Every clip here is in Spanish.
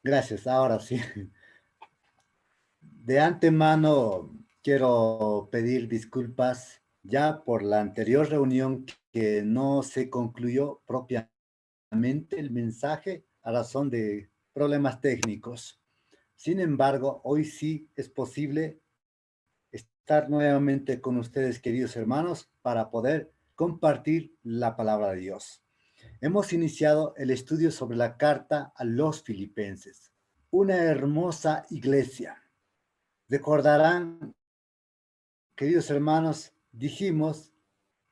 Gracias, ahora sí. De antemano quiero pedir disculpas ya por la anterior reunión que no se concluyó propiamente el mensaje a razón de problemas técnicos. Sin embargo, hoy sí es posible estar nuevamente con ustedes, queridos hermanos, para poder compartir la palabra de Dios. Hemos iniciado el estudio sobre la carta a los filipenses, una hermosa iglesia. Recordarán, queridos hermanos, dijimos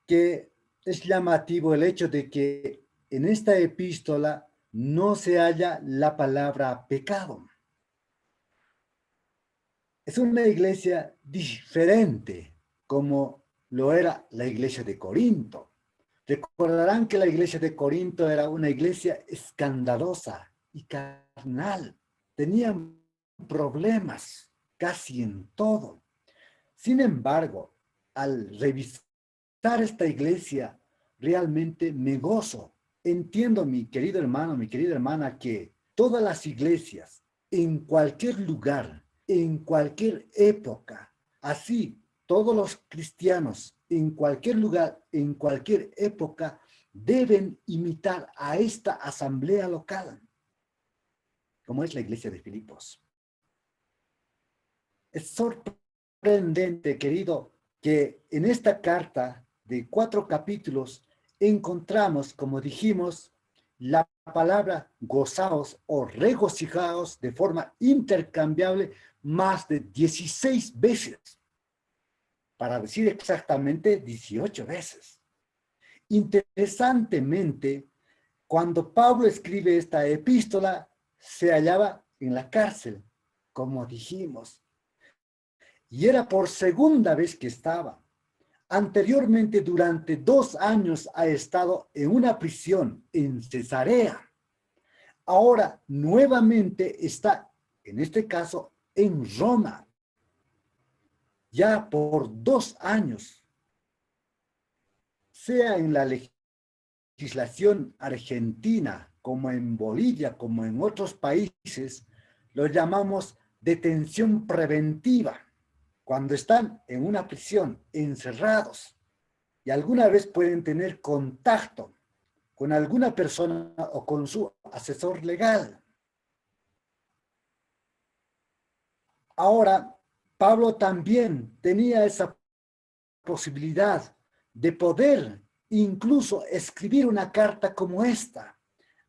que es llamativo el hecho de que en esta epístola no se halla la palabra pecado. Es una iglesia diferente, como lo era la iglesia de Corinto. Recordarán que la iglesia de Corinto era una iglesia escandalosa y carnal. Tenían problemas casi en todo. Sin embargo, al revisar esta iglesia, realmente me gozo. Entiendo, mi querido hermano, mi querida hermana, que todas las iglesias, en cualquier lugar, en cualquier época, así todos los cristianos, en cualquier lugar, en cualquier época, deben imitar a esta asamblea local, como es la iglesia de Filipos. Es sorprendente, querido, que en esta carta de 4 capítulos encontramos, como dijimos, la palabra gozaos o regocijaos de forma intercambiable más de 16 veces, para decir exactamente 18 veces. Interesantemente, cuando Pablo escribe esta epístola, se hallaba en la cárcel, como dijimos, y era por segunda vez que estaba. Anteriormente, durante 2 años ha estado en una prisión en Cesarea. Ahora, nuevamente está, en este caso, en Roma, ya por 2 años, sea en la legislación argentina, como en Bolivia, como en otros países, lo llamamos detención preventiva, cuando están en una prisión, encerrados, y alguna vez pueden tener contacto con alguna persona o con su asesor legal. Ahora, Pablo también tenía esa posibilidad de poder incluso escribir una carta como esta.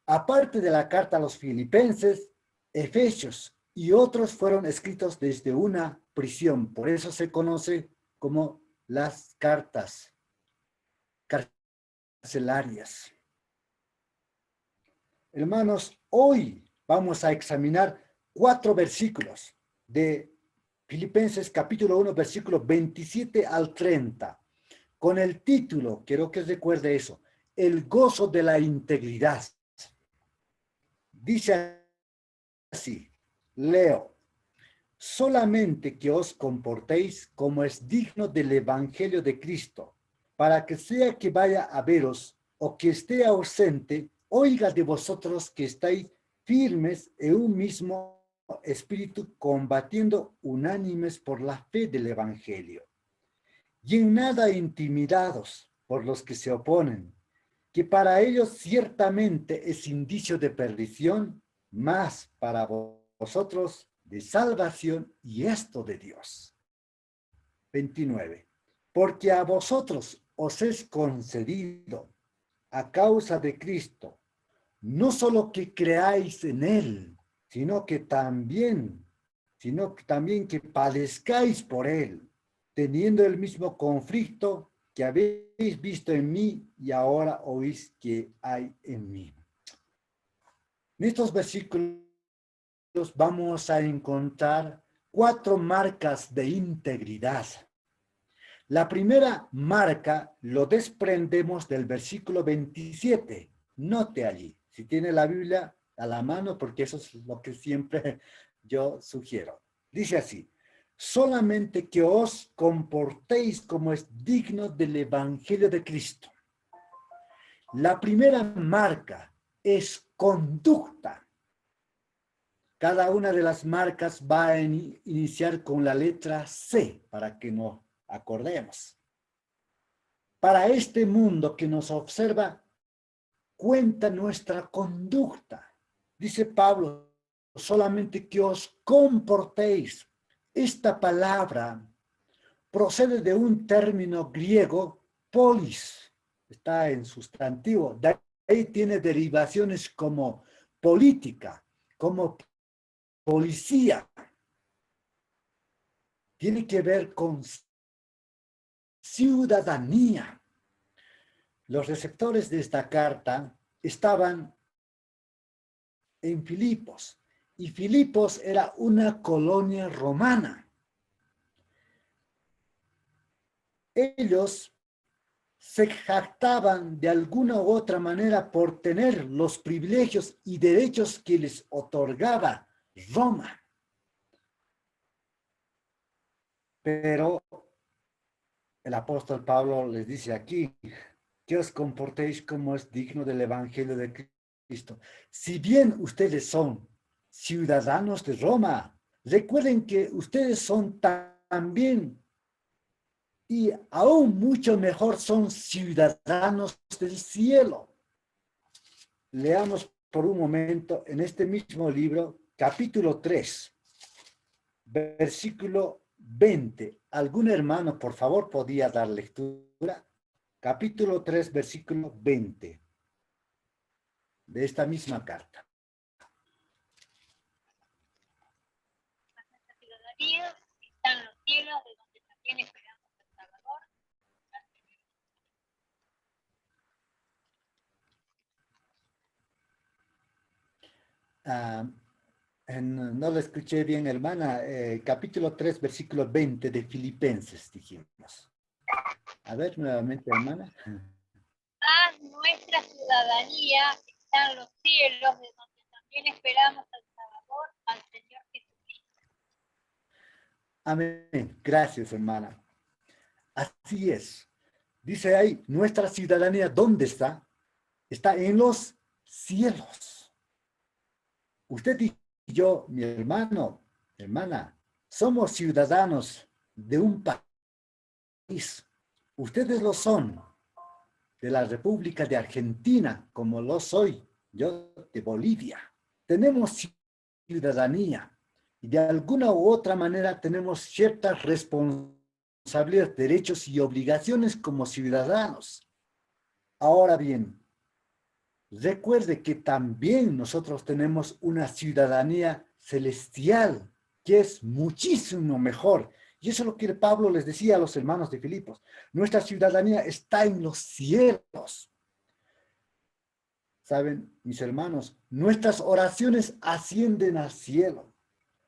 Aparte de la carta a los filipenses, Efesios y otros fueron escritos desde una prisión. Por eso se conoce como las cartas carcelarias. Hermanos, hoy vamos a examinar 4 versículos de Filipenses capítulo 1, versículo 27 al 30, con el título, quiero que recuerde eso, el gozo de la integridad. Dice así, leo, solamente que os comportéis como es digno del evangelio de Cristo, para que sea que vaya a veros o que esté ausente, oiga de vosotros que estáis firmes en un mismo espíritu, combatiendo unánimes por la fe del evangelio, y en nada intimidados por los que se oponen, que para ellos ciertamente es indicio de perdición, mas para vosotros de salvación, y esto de Dios. 29. Porque a vosotros os es concedido a causa de Cristo, no solo que creáis en Él, sino que también que padezcáis por Él, teniendo el mismo conflicto que habéis visto en mí y ahora oís que hay en mí. En estos versículos vamos a encontrar 4 marcas de integridad. La primera marca lo desprendemos del versículo 27. Note allí, si tiene la Biblia a la mano, porque eso es lo que siempre yo sugiero. Dice así, solamente que os comportéis como es digno del evangelio de Cristo. La primera marca es conducta. Cada una de las marcas va a iniciar con la letra C, para que nos acordemos. Para este mundo que nos observa, cuenta nuestra conducta. Dice Pablo, solamente que os comportéis. Esta palabra procede de un término griego, polis, está en sustantivo. De ahí tiene derivaciones como política, como policía. Tiene que ver con ciudadanía. Los receptores de esta carta estaban en Filipos, y Filipos era una colonia romana. Ellos se jactaban de alguna u otra manera por tener los privilegios y derechos que les otorgaba Roma. Pero el apóstol Pablo les dice aquí, que os comportéis como es digno del evangelio de Cristo. Si bien ustedes son ciudadanos de Roma, recuerden que ustedes son también y aún mucho mejor son ciudadanos del cielo. Leamos por un momento en este mismo libro, capítulo 3, versículo 20. ¿Algún hermano, por favor, podía dar lectura? Capítulo 3, versículo 20 de esta misma carta. Nuestra ciudadanía está en los cielos, de donde también esperamos el Salvador. No lo escuché bien, hermana. Capítulo 3, versículo 20 de Filipenses, dijimos. A ver, nuevamente, hermana. Nuestra ciudadanía está en los cielos, de donde también esperamos al Salvador, al Señor Jesucristo. Amén. Gracias, hermana. Así es. Dice ahí, nuestra ciudadanía, ¿dónde está? Está en los cielos. Usted y yo, mi hermano, hermana, somos ciudadanos de un país. Ustedes lo son, de la República de Argentina, como lo soy yo de Bolivia. Tenemos ciudadanía y de alguna u otra manera tenemos ciertas responsabilidades, derechos y obligaciones como ciudadanos. Ahora bien, recuerde que también nosotros tenemos una ciudadanía celestial, que es muchísimo mejor. Y eso es lo que Pablo les decía a los hermanos de Filipos. Nuestra ciudadanía está en los cielos. Saben, mis hermanos, nuestras oraciones ascienden al cielo.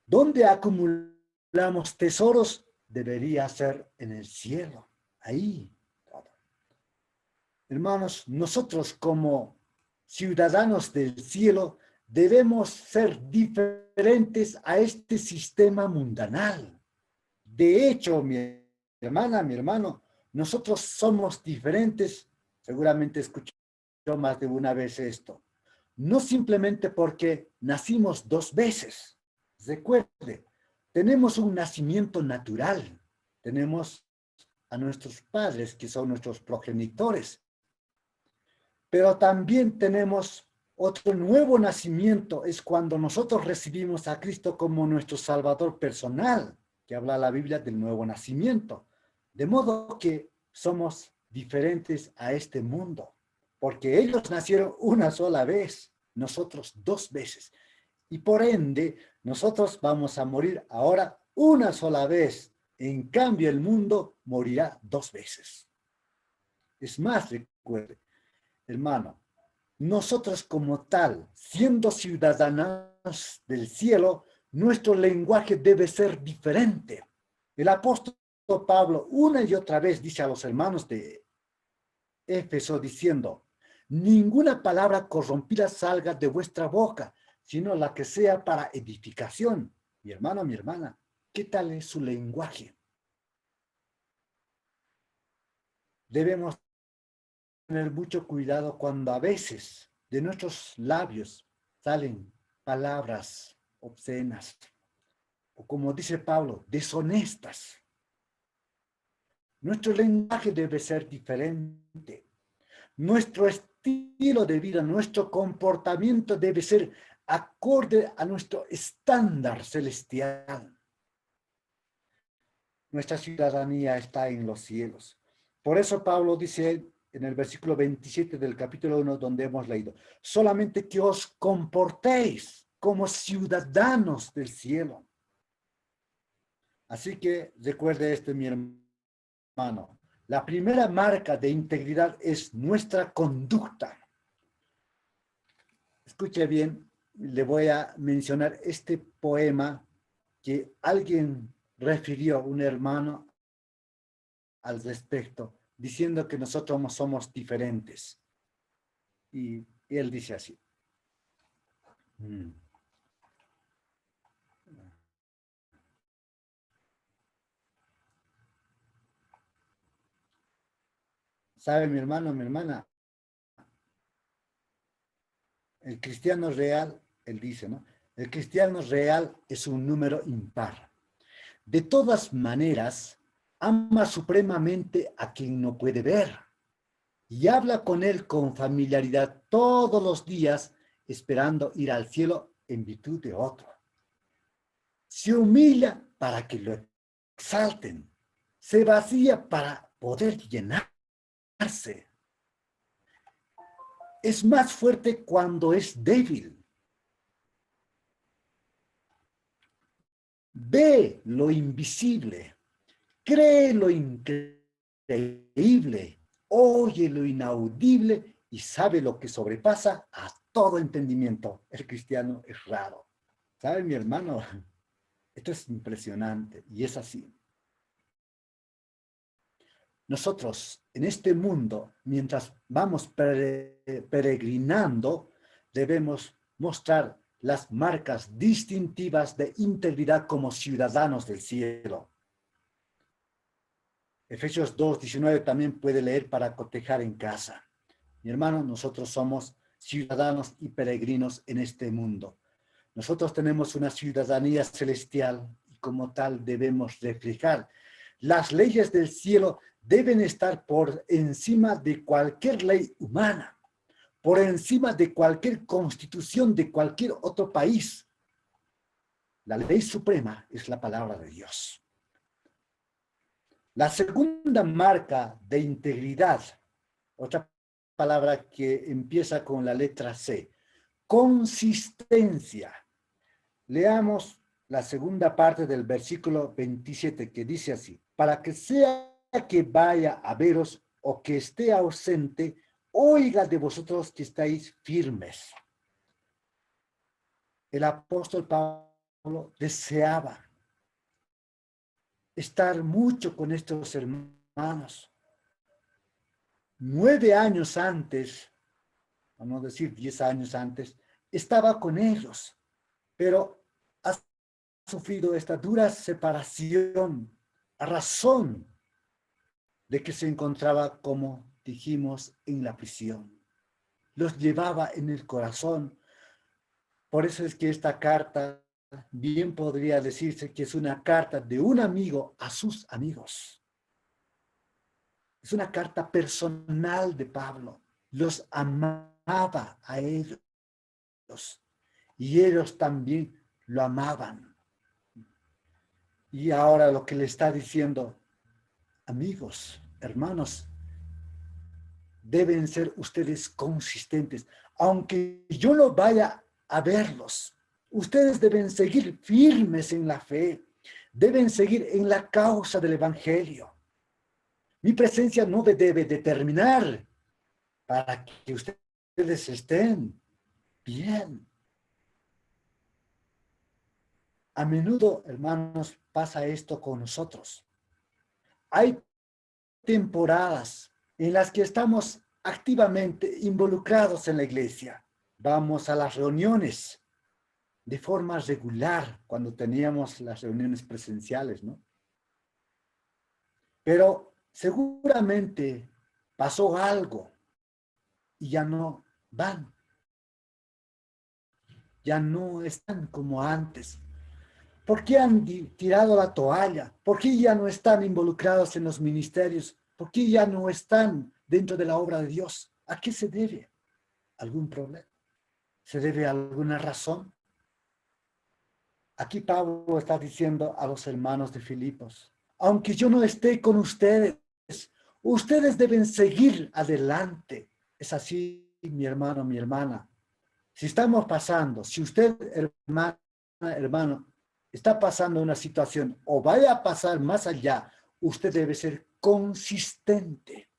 ¿Dónde acumulamos tesoros? Debería ser en el cielo. Ahí. Hermanos, nosotros como ciudadanos del cielo debemos ser diferentes a este sistema mundanal. De hecho, mi hermana, mi hermano, nosotros somos diferentes. Seguramente escuchó más de una vez esto. No simplemente porque nacimos dos veces. Recuerde, tenemos un nacimiento natural. Tenemos a nuestros padres, que son nuestros progenitores. Pero también tenemos otro nuevo nacimiento, es cuando nosotros recibimos a Cristo como nuestro Salvador personal, que habla la Biblia del nuevo nacimiento. De modo que somos diferentes a este mundo, porque ellos nacieron una sola vez, nosotros dos veces. Y por ende, nosotros vamos a morir ahora una sola vez. En cambio, el mundo morirá dos veces. Es más, recuerde, hermano, nosotros como tal, siendo ciudadanos del cielo, nuestro lenguaje debe ser diferente. El apóstol Pablo una y otra vez dice a los hermanos de Éfeso diciendo, ninguna palabra corrompida salga de vuestra boca, sino la que sea para edificación. Mi hermano, mi hermana, ¿qué tal es su lenguaje? Debemos tener mucho cuidado cuando a veces de nuestros labios salen palabras obscenas, o como dice Pablo, deshonestas. Nuestro lenguaje debe ser diferente. Nuestro estilo de vida, nuestro comportamiento debe ser acorde a nuestro estándar celestial. Nuestra ciudadanía está en los cielos. Por eso Pablo dice en el versículo 27 del capítulo 1, donde hemos leído, solamente que os comportéis como ciudadanos del cielo. Así que recuerde esto, mi hermano. La primera marca de integridad es nuestra conducta. Escuche bien, le voy a mencionar este poema que alguien refirió, un hermano, al respecto, diciendo que nosotros somos diferentes. Y él dice así. ¿Sabe mi hermano, mi hermana? El cristiano real, él dice, ¿no? El cristiano real es un número impar. De todas maneras, ama supremamente a quien no puede ver y habla con él con familiaridad todos los días, esperando ir al cielo en virtud de otro. Se humilla para que lo exalten, se vacía para poder llenarse. Es más fuerte cuando es débil. Ve lo invisible, cree lo increíble, oye lo inaudible y sabe lo que sobrepasa a todo entendimiento. El cristiano es raro. ¿Sabe, mi hermano? Esto es impresionante y es así. Nosotros en este mundo, mientras vamos peregrinando, debemos mostrar las marcas distintivas de integridad como ciudadanos del cielo. Efesios 2:19 también puede leer para cotejar en casa. Mi hermano, nosotros somos ciudadanos y peregrinos en este mundo. Nosotros tenemos una ciudadanía celestial y como tal debemos reflejar. Las leyes del cielo deben estar por encima de cualquier ley humana, por encima de cualquier constitución de cualquier otro país. La ley suprema es la palabra de Dios. La segunda marca de integridad, otra palabra que empieza con la letra C, consistencia. Leamos la segunda parte del versículo 27 que dice así, para que sea que vaya a veros o que esté ausente, oiga de vosotros que estáis firmes. El apóstol Pablo deseaba estar mucho con estos hermanos. 9 años antes, vamos a decir 10 años antes, estaba con ellos, pero ha sufrido esta dura separación a razón de que se encontraba, como dijimos, en la prisión. Los llevaba en el corazón. Por eso es que esta carta bien podría decirse que es una carta de un amigo a sus amigos. Es una carta personal de Pablo. Los amaba a ellos y ellos también lo amaban. Y ahora lo que le está diciendo, amigos, hermanos, deben ser ustedes consistentes. Aunque yo no vaya a verlos, ustedes deben seguir firmes en la fe, deben seguir en la causa del evangelio. Mi presencia no debe determinar para que ustedes estén bien. A menudo, hermanos, pasa esto con nosotros. Hay temporadas en las que estamos activamente involucrados en la iglesia. Vamos a las reuniones de forma regular cuando teníamos las reuniones presenciales, ¿no? Pero seguramente pasó algo y ya no van. ya no están como antes? ¿Por qué han tirado la toalla? ¿Por qué ya no están involucrados en los ministerios? ¿Por qué ya no están dentro de la obra de Dios? ¿A qué se debe? ¿Algún problema? ¿Se debe a alguna razón? Aquí Pablo está diciendo a los hermanos de Filipos, aunque yo no esté con ustedes, ustedes deben seguir adelante. Es así, mi hermano, mi hermana. Si estamos pasando, si usted, hermana, hermano, está pasando una situación o vaya a pasar más allá, usted debe ser consistente.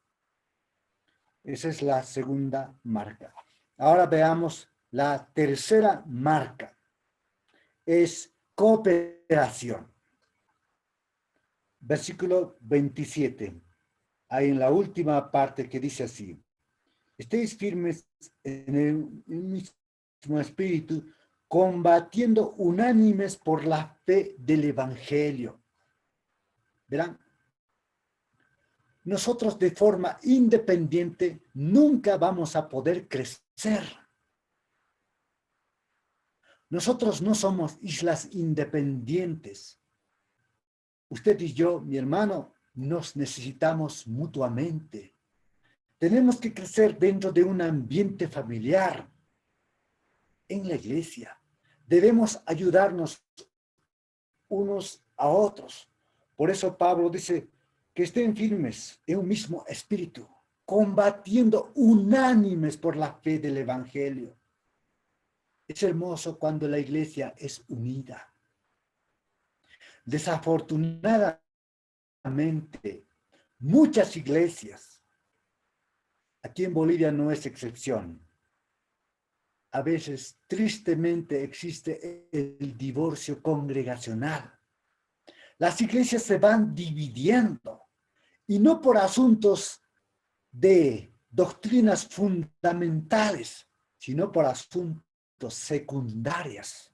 Esa es la segunda marca. Ahora veamos la tercera marca. Es cooperación. Versículo 27. Ahí en la última parte que dice así: estéis firmes en el mismo espíritu, combatiendo unánimes por la fe del evangelio. Verán, nosotros de forma independiente nunca vamos a poder crecer. Nosotros no somos islas independientes. Usted y yo, mi hermano, nos necesitamos mutuamente. Tenemos que crecer dentro de un ambiente familiar, en la iglesia. Debemos ayudarnos unos a otros. Por eso Pablo dice que estén firmes en un mismo espíritu, combatiendo unánimes por la fe del evangelio. Es hermoso cuando la iglesia es unida. Desafortunadamente, muchas iglesias, aquí en Bolivia no es excepción, a veces tristemente existe el divorcio congregacional. Las iglesias se van dividiendo y no por asuntos de doctrinas fundamentales, sino por asuntos secundarios.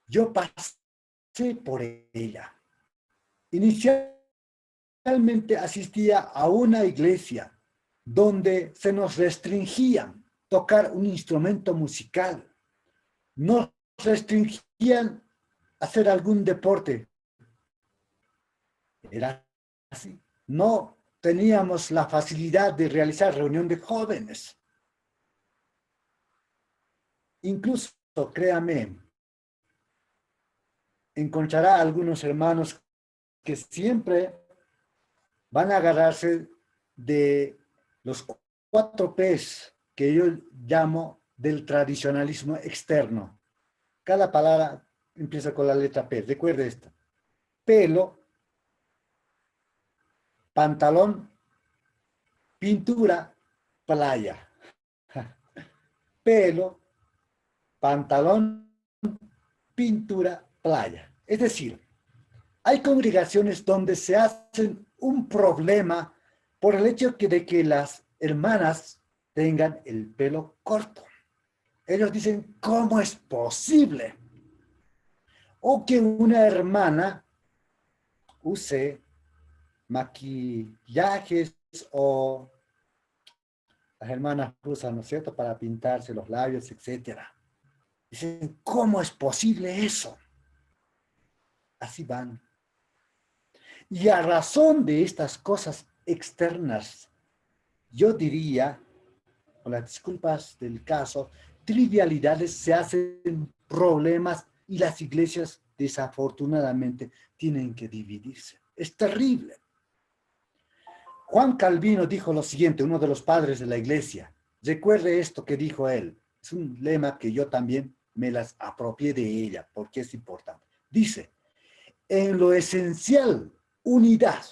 Yo pasé por ella. Inicialmente asistía a una iglesia donde se nos restringían tocar un instrumento musical. Nos restringían hacer algún deporte. Era así. No teníamos la facilidad de realizar reunión de jóvenes. Incluso, créame, encontrará algunos hermanos que siempre van a agarrarse de los 4 P's que yo llamo del tradicionalismo externo. Cada palabra empieza con la letra P. Recuerde esto: pelo, pantalón, pintura, playa. Pelo, pantalón, pintura, playa. Es decir, hay congregaciones donde se hacen un problema por el hecho de que las hermanas tengan el pelo corto. Ellos dicen, ¿cómo es posible? O que una hermana use maquillajes o las hermanas usan, ¿no es cierto?, para pintarse los labios, etcétera. Dicen, ¿cómo es posible eso? Así van. Y a razón de estas cosas externas, yo diría, con las disculpas del caso, trivialidades, se hacen problemas y las iglesias desafortunadamente tienen que dividirse. Es terrible. Juan Calvino dijo lo siguiente, uno de los padres de la iglesia. Recuerde esto que dijo él. Es un lema que yo también me las apropié de ella porque es importante. Dice, en lo esencial, unidad.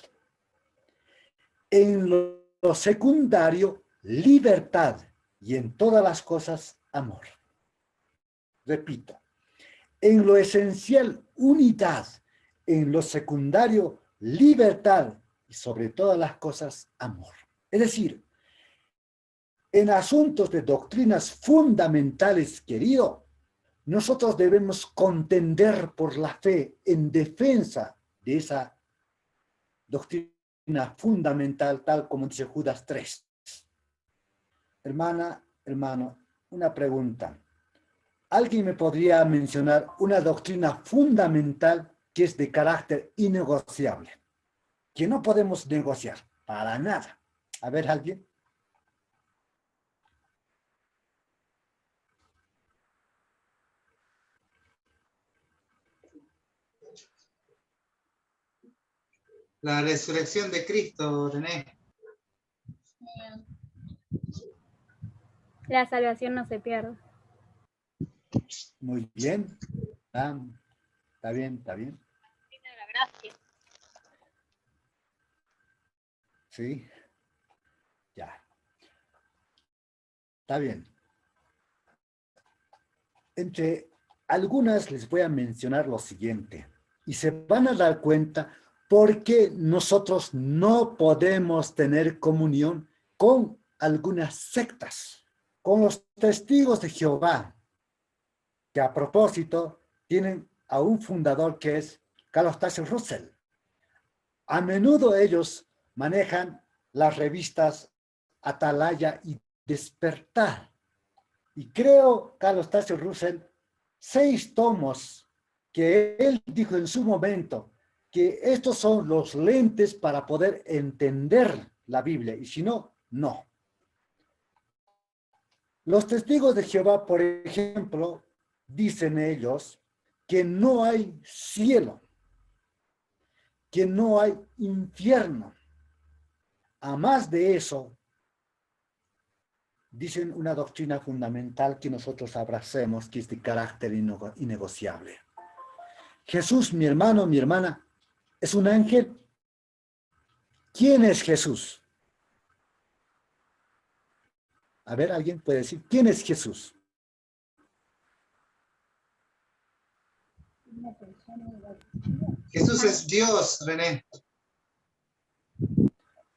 En lo secundario, libertad. Y en todas las cosas, amor. Repito, en lo esencial, unidad. En lo secundario, libertad. Y sobre todas las cosas, amor. Es decir, en asuntos de doctrinas fundamentales, querido, nosotros debemos contender por la fe en defensa de esa doctrina fundamental, tal como dice Judas 3. Hermana, hermano, una pregunta. ¿Alguien me podría mencionar una doctrina fundamental que es de carácter innegociable? Que no podemos negociar para nada. A ver, ¿alguien? La resurrección de Cristo, René. La salvación no se pierde. Muy bien. Está bien, está bien. Doctrina de la gracia. Sí. Ya. Está bien. Entre algunas les voy a mencionar lo siguiente. Y se van a dar cuenta por qué nosotros no podemos tener comunión con algunas sectas, con los testigos de Jehová, que a propósito tienen a un fundador que es Carlos Tasso Russell. A menudo ellos manejan las revistas Atalaya y Despertar. Y creo, Carlos Tasso Russell, 6 tomos que él dijo en su momento que estos son los lentes para poder entender la Biblia, y si no, no. Los testigos de Jehová, por ejemplo, dicen ellos que no hay cielo, que no hay infierno. A más de eso, dicen una doctrina fundamental que nosotros abracemos, que es de carácter innegociable. Jesús, mi hermano, mi hermana, ¿es un ángel? ¿Quién es Jesús? A ver, ¿alguien puede decir quién es Jesús? Jesús es Dios, René.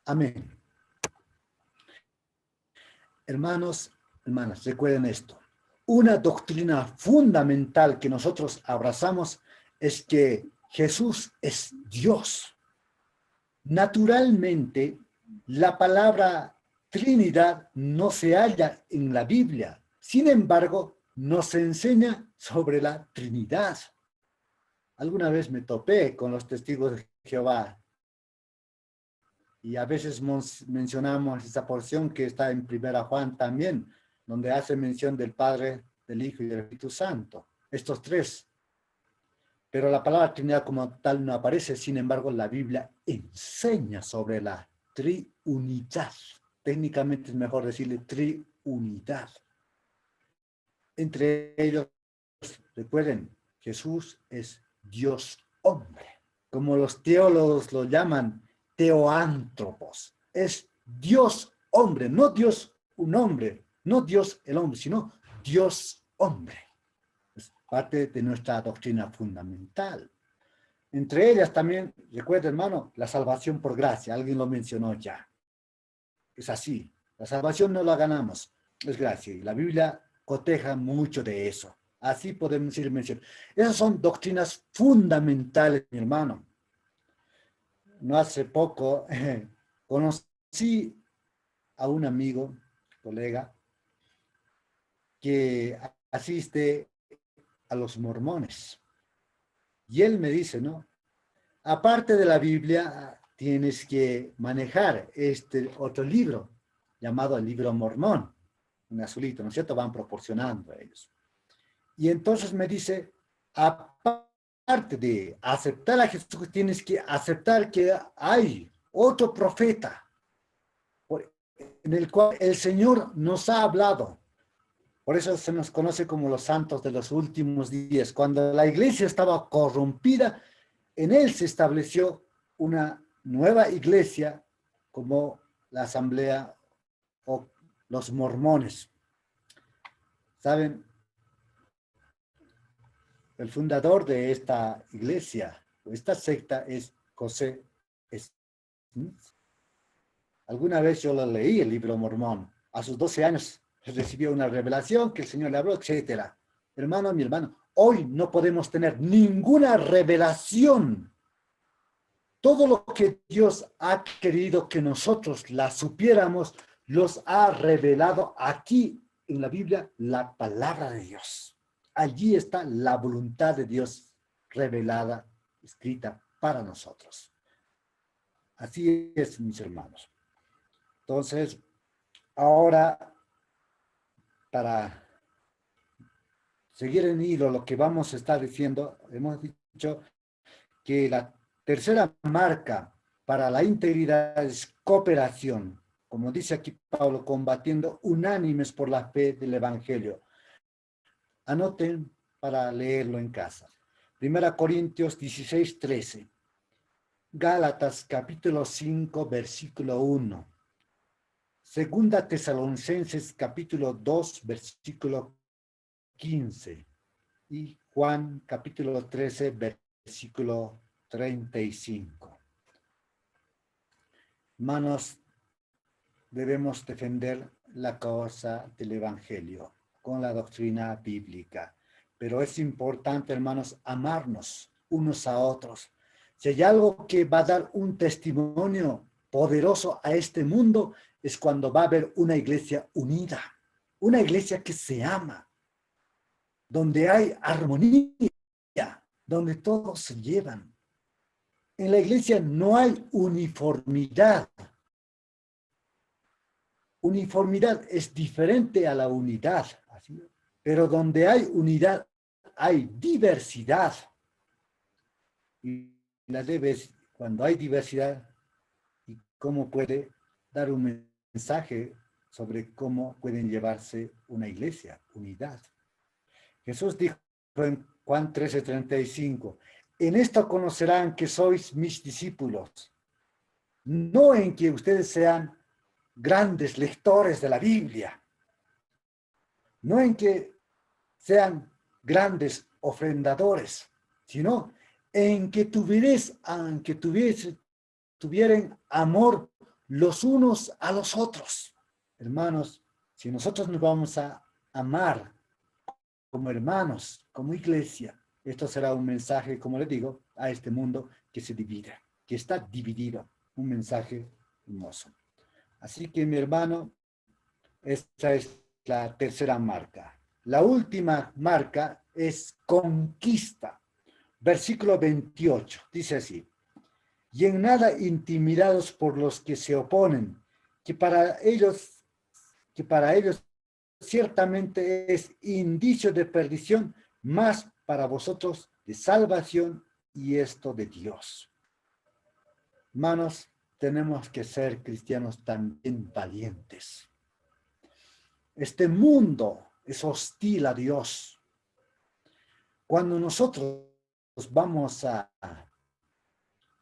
Amén. Hermanos, hermanas, recuerden esto. Una doctrina fundamental que nosotros abrazamos es que Jesús es Dios. Naturalmente, la palabra Trinidad no se halla en la Biblia. Sin embargo, nos enseña sobre la Trinidad. Alguna vez me topé con los testigos de Jehová y a veces mencionamos esa porción que está en 1 Juan también, donde hace mención del Padre, del Hijo y del Espíritu Santo. Estos 3. Pero la palabra Trinidad como tal no aparece, sin embargo, la Biblia enseña sobre la triunidad. Técnicamente es mejor decirle triunidad. Entre ellos, recuerden, Jesús es Dios hombre. Como los teólogos lo llaman, teoántropos. Es Dios hombre, no Dios un hombre, no Dios el hombre, sino Dios hombre. Es parte de nuestra doctrina fundamental. Entre ellas también, recuerda hermano, la salvación por gracia, alguien lo mencionó ya. Es así, la salvación no la ganamos, es gracia. Y la Biblia coteja mucho de eso. Así podemos ir mencionando. Esas son doctrinas fundamentales, mi hermano. No hace poco conocí a un amigo, colega, que asiste a los mormones. Y él me dice, ¿no? Aparte de la Biblia, tienes que manejar este otro libro, llamado el libro Mormón, un azulito, ¿no es cierto? Van proporcionando a ellos. Y entonces me dice, aparte de aceptar a Jesús, tienes que aceptar que hay otro profeta en el cual el Señor nos ha hablado. Por eso se nos conoce como los santos de los últimos días. Cuando la iglesia estaba corrompida, en él se estableció una nueva iglesia como la asamblea o los mormones. ¿Saben? El fundador de esta iglesia, esta secta, es José Smith. Alguna vez yo lo leí, el libro Mormón. A sus 12 años recibió una revelación que el Señor le habló, etc. Hermano, mi hermano, hoy no podemos tener ninguna revelación. Todo lo que Dios ha querido que nosotros la supiéramos, los ha revelado aquí en la Biblia, la palabra de Dios. allí está la voluntad de Dios revelada, escrita para nosotros. Así es, mis hermanos. Entonces, ahora, para seguir en hilo lo que vamos a estar diciendo, hemos dicho que la tercera marca para la integridad es cooperación. Como dice aquí Pablo, combatiendo unánimes por la fe del Evangelio. Anoten para leerlo en casa. 1 Corintios 16, 13. Gálatas capítulo 5, versículo 1. Segunda Tesalonicenses capítulo 2, versículo 15. Y Juan capítulo 13, versículo 35. Hermanos, debemos defender la causa del Evangelio con la doctrina bíblica. Pero es importante, hermanos, amarnos unos a otros. Si hay algo que va a dar un testimonio poderoso a este mundo, es cuando va a haber una iglesia unida, una iglesia que se ama, donde hay armonía, donde todos se llevan. En la iglesia no hay uniformidad. Uniformidad es diferente a la unidad, pero donde hay unidad hay diversidad. Y cuando hay diversidad, ¿y cómo puede dar un mensaje sobre cómo pueden llevarse una iglesia? Unidad. Jesús dijo en Juan 13:35, en esto conocerán que sois mis discípulos, no en que ustedes sean grandes lectores de la Biblia, no en que sean grandes ofrendadores, sino en que tuvieran amor los unos a los otros. Hermanos, si nosotros nos vamos a amar como hermanos, como iglesia, esto será un mensaje, como les digo, a este mundo que se divide, que está dividido. Un mensaje hermoso. Así que, mi hermano, esta es la tercera marca. La última marca es conquista. Versículo 28, dice así. Y en nada intimidados por los que se oponen, que para ellos ciertamente es indicio de perdición, mas para vosotros de salvación, y esto de Dios. Hermanos, tenemos que ser cristianos también valientes. Este mundo es hostil a Dios. Cuando nosotros vamos a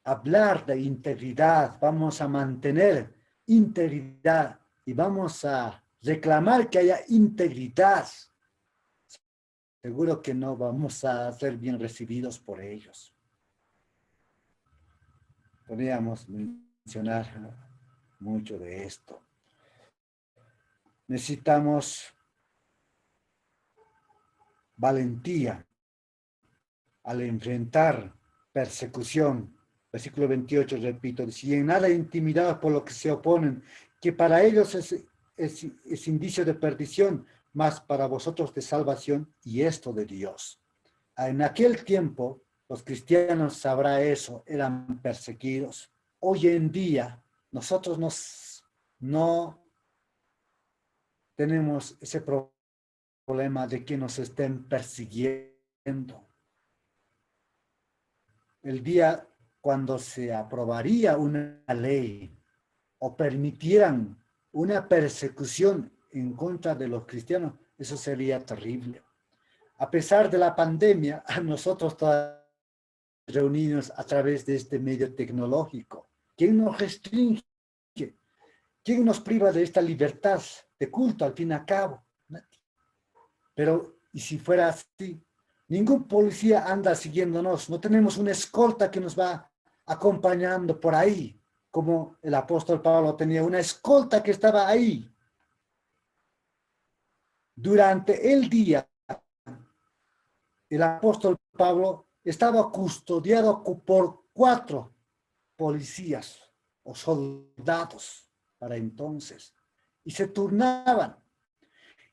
hablar de integridad, vamos a mantener integridad y vamos a reclamar que haya integridad, seguro que no vamos a ser bien recibidos por ellos. Podríamos mencionar mucho de esto. Necesitamos valentía al enfrentar persecución. Versículo 28, repito, si en nada intimidados por lo que se oponen, que para ellos es indicio de perdición, mas para vosotros de salvación, y esto de Dios. En aquel tiempo, los cristianos, sabrá eso, eran perseguidos. Hoy en día, nosotros no tenemos ese problema de que nos estén persiguiendo. El día cuando se aprobaría una ley o permitieran una persecución en contra de los cristianos, eso sería terrible. A pesar de la pandemia, a nosotros todos reunidos a través de este medio tecnológico, ¿quién nos restringe? ¿Quién nos priva de esta libertad de culto al fin y al cabo? Pero, ¿y si fuera así? Ningún policía anda siguiéndonos, no tenemos una escolta que nos va acompañando por ahí, como el apóstol Pablo tenía una escolta que estaba ahí. Durante el día, el apóstol Pablo estaba custodiado por 4 policías o soldados para entonces, y se turnaban.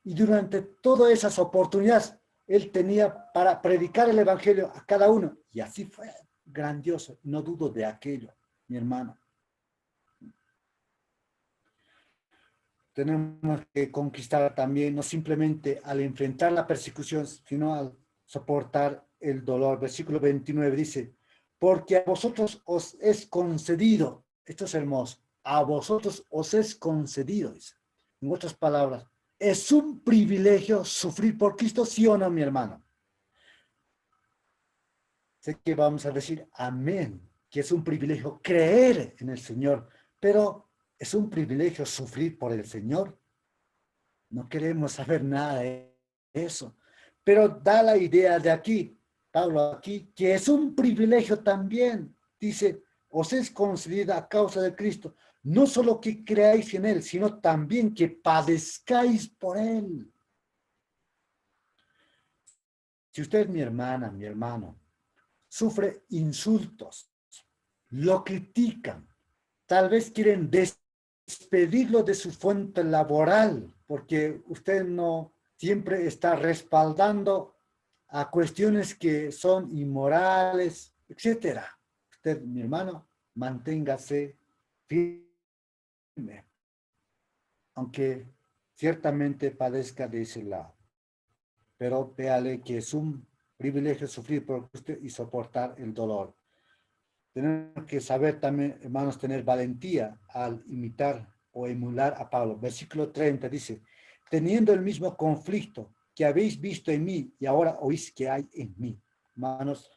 Y durante todas esas oportunidades, Él tenía para predicar el evangelio a cada uno. Y así fue grandioso. No dudo de aquello, mi hermano. Tenemos que conquistar también, no simplemente al enfrentar la persecución, sino al soportar el dolor. Versículo 29 dice, porque a vosotros os es concedido, esto es hermoso, a vosotros os es concedido, dice. En otras palabras, es un privilegio sufrir por Cristo, ¿sí o no, mi hermano? Sé que vamos a decir amén, que es un privilegio creer en el Señor, pero es un privilegio sufrir por el Señor. No queremos saber nada de eso. Pero da la idea de aquí, Pablo aquí, que es un privilegio también. Dice, os es concedida a causa de Cristo, no solo que creáis en Él, sino también que padezcáis por Él. Si usted, mi hermana, mi hermano, sufre insultos, lo critican, tal vez quieren despedirlo de su fuente laboral, porque usted no siempre está respaldando a cuestiones que son inmorales, etcétera. Usted, mi hermano, manténgase firme, aunque ciertamente padezca de ese lado. Pero véale que es un privilegio sufrir por usted y soportar el dolor. Tenemos que saber también, hermanos, tener valentía al imitar o emular a Pablo. Versículo 30 dice, teniendo el mismo conflicto que habéis visto en mí y ahora oís que hay en mí. Hermanos,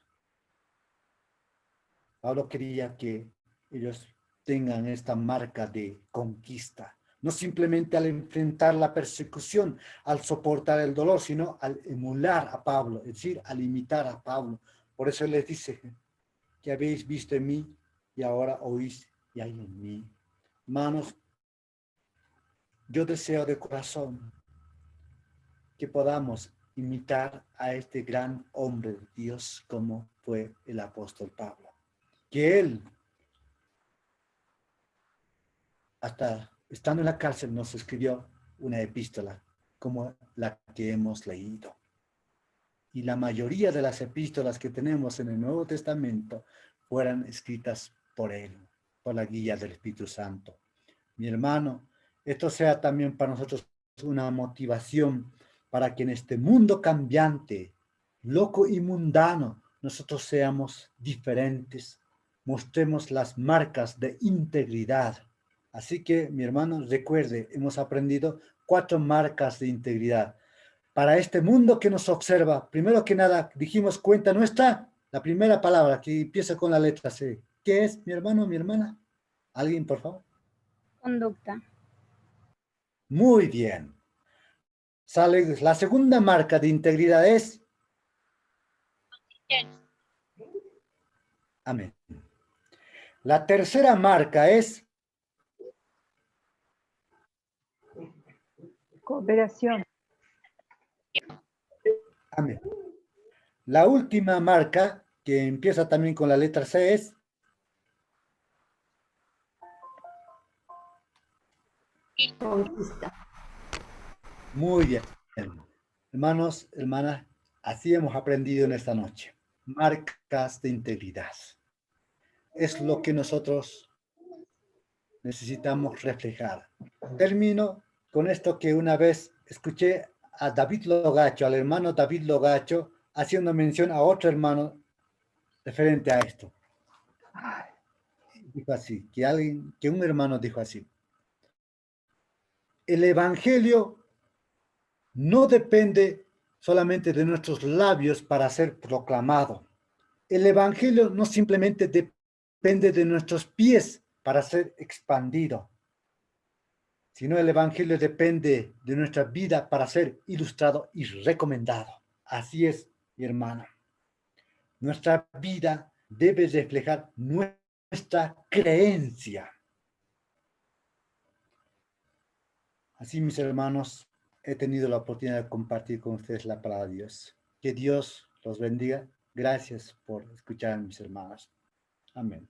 Pablo quería que ellos tengan esta marca de conquista. No simplemente al enfrentar la persecución, al soportar el dolor, sino al emular a Pablo, es decir, al imitar a Pablo. Por eso les dice, que habéis visto en mí y ahora oís y hay en mí. Hermanos, yo deseo de corazón que podamos imitar a este gran hombre de Dios como fue el apóstol Pablo. Que él, hasta estando en la cárcel, nos escribió una epístola como la que hemos leído. Y la mayoría de las epístolas que tenemos en el Nuevo Testamento fueron escritas por él, por la guía del Espíritu Santo. Mi hermano, esto sea también para nosotros una motivación para que en este mundo cambiante, loco y mundano, nosotros seamos diferentes, mostremos las marcas de integridad. Así que, mi hermano, recuerde, hemos aprendido 4 marcas de integridad. Para este mundo que nos observa, primero que nada, dijimos cuenta nuestra, la primera palabra que empieza con la letra C. ¿Qué es, mi hermano, mi hermana? ¿Alguien, por favor? Conducta. Muy bien. Sale, la segunda marca de integridad es... Amén. La tercera marca es... Cooperación. Amén. La última marca, que empieza también con la letra C, es... Conquista. Muy bien. Hermanos, hermanas, así hemos aprendido en esta noche. Marcas de integridad. Es lo que nosotros necesitamos reflejar. Termino con esto que una vez escuché a David Logacho, al hermano David Logacho, haciendo mención a otro hermano referente a esto. Dijo así, que un hermano dijo así: el evangelio no depende solamente de nuestros labios para ser proclamado. El evangelio no simplemente depende de nuestros pies para ser expandido, sino el evangelio depende de nuestra vida para ser ilustrado y recomendado. Así es, mi hermano. Nuestra vida debe reflejar nuestra creencia. Así, mis hermanos, he tenido la oportunidad de compartir con ustedes la palabra de Dios. Que Dios los bendiga. Gracias por escuchar, mis hermanos. Amén.